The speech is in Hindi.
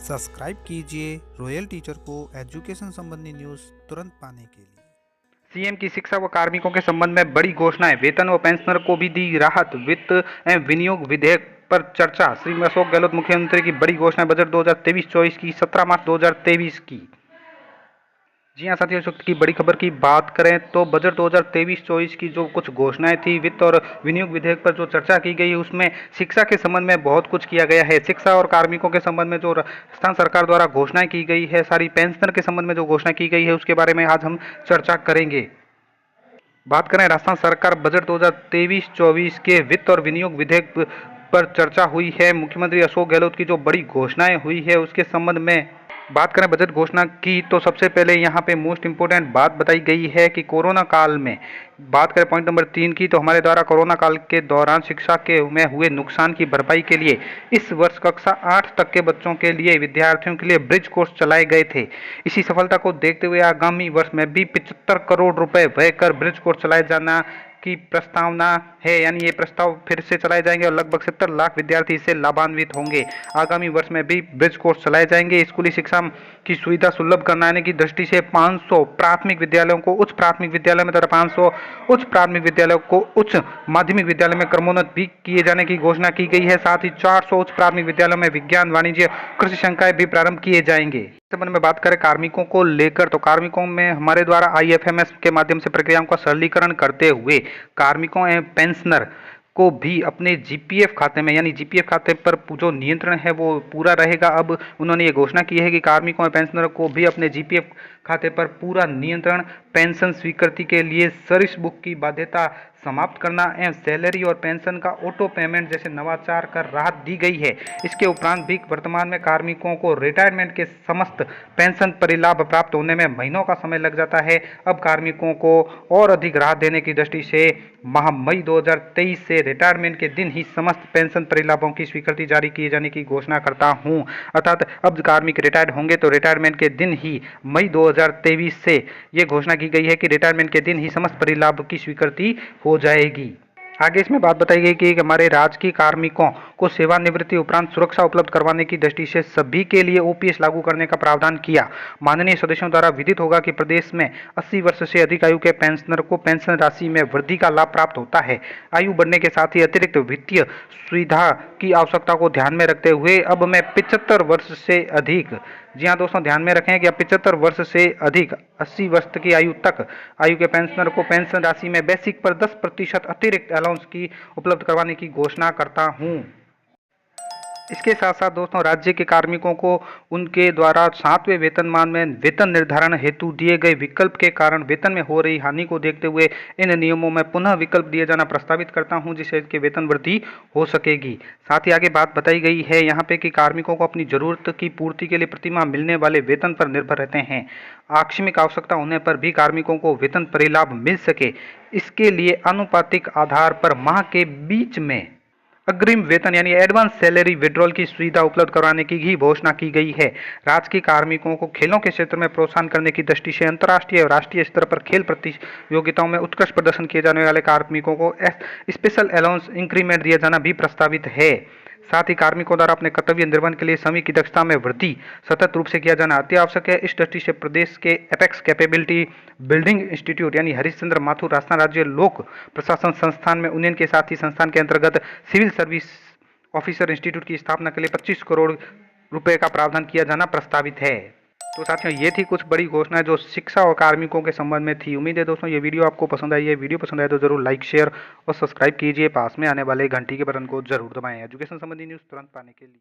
सब्सक्राइब कीजिए रॉयल टीचर को एजुकेशन संबंधी न्यूज़ तुरंत पाने के लिए। सीएम की शिक्षा व कार्मिकों के संबंध में बड़ी घोषणाएं, वेतन व पेंशनर को भी दी राहत, वित्त एवं विनियोग विधेयक पर चर्चा। श्री अशोक गहलोत मुख्यमंत्री की बड़ी घोषणा बजट 2023-24 की 17 मार्च 2023 की। जी हाँ साथियों, इस वक्त की बड़ी खबर की बात करें तो बजट 2023-24 की जो कुछ घोषणाएं थी, वित्त और विनियोग विधेयक पर जो चर्चा की गई, उसमें शिक्षा के संबंध में बहुत कुछ किया गया है। शिक्षा और कार्मिकों के संबंध में जो राजस्थान सरकार द्वारा घोषणाएं की गई है, सारी पेंशनर के संबंध में जो घोषणा की गई है, उसके बारे में आज हम चर्चा करेंगे। बात करें राजस्थान सरकार बजट 2023-24 के वित्त और विनियोग विधेयक पर चर्चा हुई है। मुख्यमंत्री अशोक गहलोत की जो बड़ी घोषणाएं हुई है, उसके संबंध में बात करें बजट घोषणा की तो सबसे पहले यहाँ पे मोस्ट इम्पोर्टेंट बात बताई गई है कि कोरोना काल में, बात करें पॉइंट नंबर 3 की, तो हमारे द्वारा कोरोना काल के दौरान शिक्षा के में हुए नुकसान की भरपाई के लिए इस वर्ष कक्षा 8 तक के बच्चों के लिए, विद्यार्थियों के लिए ब्रिज कोर्स चलाए गए थे। इसी सफलता को देखते हुए आगामी वर्ष में भी 75 करोड़ रुपए व्यय कर ब्रिज कोर्स चलाए जाना की प्रस्तावना है। यानी ये प्रस्ताव फिर से चलाए जाएंगे और लगभग 70 लाख विद्यार्थी इससे लाभान्वित होंगे। आगामी वर्ष में भी ब्रिज कोर्स चलाए जाएंगे। स्कूली शिक्षा की सुविधा सुलभ कराने की दृष्टि से 500 प्राथमिक विद्यालयों को उच्च प्राथमिक विद्यालय में तथा 500 उच्च प्राथमिक विद्यालयों को उच्च माध्यमिक विद्यालय में क्रमोन्नत भी किए जाने की घोषणा की गई है। साथ ही 400 उच्च प्राथमिक विद्यालयों में विज्ञान, वाणिज्य, कृषि संकाय भी प्रारंभ किए जाएंगे। संबंध में बात करें कार्मिकों को लेकर तो कार्मिकों में हमारे द्वारा आईएफएमएस के माध्यम से प्रक्रियाओं का सरलीकरण करते हुए कार्मिकों एवं पेंशनर को भी अपने जीपीएफ खाते में, यानी जीपीएफ खाते पर जो नियंत्रण है वो पूरा रहेगा। अब उन्होंने ये घोषणा की है कि कार्मिकों और पेंशनर को भी अपने जीपीएफ खाते पर पूरा नियंत्रण, पेंशन स्वीकृति के लिए सर्विस बुक की बाध्यता समाप्त करना एवं सैलरी और पेंशन का ऑटो पेमेंट जैसे नवाचार कर राहत दी गई है। इसके उपरांत भी वर्तमान में कार्मिकों को रिटायरमेंट के समस्त पेंशन परिलाभ प्राप्त होने में महीनों का समय लग जाता है। अब कार्मिकों को और अधिक राहत देने की दृष्टि से माह मई 2023 से रिटायरमेंट के दिन ही समस्त पेंशन परिलाभों की स्वीकृति जारी किए जाने की घोषणा करता हूं। अर्थात अब कार्मिक रिटायर्ड होंगे तो रिटायरमेंट के दिन ही मई 2023 से ये घोषणा की गई है कि रिटायरमेंट के दिन ही समस्त परिलाभ की स्वीकृति हो जाएगी। आगे इसमें बात बताई गई कि हमारे राजकीय कार्मिकों को सेवानिवृत्ति उपरांत सुरक्षा उपलब्ध करवाने की दृष्टि से सभी के लिए ओपीएस लागू करने का प्रावधान किया। माननीय सदस्यों द्वारा विदित होगा कि प्रदेश में 80 वर्ष से अधिक आयु के पेंशनर को पेंशन राशि में वृद्धि का लाभ प्राप्त होता है। आयु बढ़ने के साथ ही अतिरिक्त वित्तीय सुविधा की आवश्यकता को ध्यान में रखते हुए अब मैं 75 वर्ष से अधिक, जी हाँ दोस्तों ध्यान में रखें कि अब 75 वर्ष से अधिक 80 वर्ष की आयु तक आयु के पेंशनर को पेंशन राशि में बेसिक पर 10% अतिरिक्त अलाउंस की उपलब्ध करवाने की घोषणा करता हूं। इसके साथ साथ दोस्तों राज्य के कार्मिकों को उनके द्वारा 7वें वेतनमान में वेतन निर्धारण हेतु दिए गए विकल्प के कारण वेतन में हो रही हानि को देखते हुए इन नियमों में पुनः विकल्प दिया जाना प्रस्तावित करता हूं, जिससे इनके वेतन वृद्धि हो सकेगी। साथ ही आगे बात बताई गई है यहाँ पे कि कार्मिकों को अपनी जरूरत की पूर्ति के लिए प्रतिमाह मिलने वाले वेतन पर निर्भर रहते हैं। आकस्मिक आवश्यकता होने पर भी कार्मिकों को वेतन परिलाभ मिल सके, इसके लिए आनुपातिक आधार पर माह के बीच में अग्रिम वेतन यानी एडवांस सैलरी विड्रॉल की सुविधा उपलब्ध करवाने की भी घोषणा की गई है। राज्य के कार्मिकों को खेलों के क्षेत्र में प्रोत्साहन करने की दृष्टि से अंतर्राष्ट्रीय और राष्ट्रीय स्तर पर खेल प्रतियोगिताओं में उत्कृष्ट प्रदर्शन किए जाने वाले कार्मिकों को स्पेशल अलाउंस इंक्रीमेंट दिया जाना भी प्रस्तावित है। साथ ही कार्मिकों द्वारा अपने कर्तव्य निर्वहन के लिए श्रमिक की दक्षता में वृद्धि सतत रूप से किया जाना अति आवश्यक है। इस दृष्टि से प्रदेश के एपेक्स कैपेबिलिटी बिल्डिंग इंस्टीट्यूट यानी हरिश्चंद्र माथुर राजस्थान राज्य लोक प्रशासन संस्थान में उन्नयन के साथ ही संस्थान के अंतर्गत सिविल सर्विस ऑफिसर इंस्टीट्यूट की स्थापना के लिए 25 करोड़ रुपए का प्रावधान किया जाना प्रस्तावित है। तो साथियों ये थी कुछ बड़ी घोषणाएं जो शिक्षा और कार्मिकों के संबंध में थी। उम्मीद है दोस्तों ये वीडियो आपको पसंद आई है। वीडियो पसंद आए तो जरूर लाइक, शेयर और सब्सक्राइब कीजिए। पास में आने वाले घंटी के बटन को जरूर दबाएं एजुकेशन संबंधी न्यूज़ तुरंत पाने के लिए।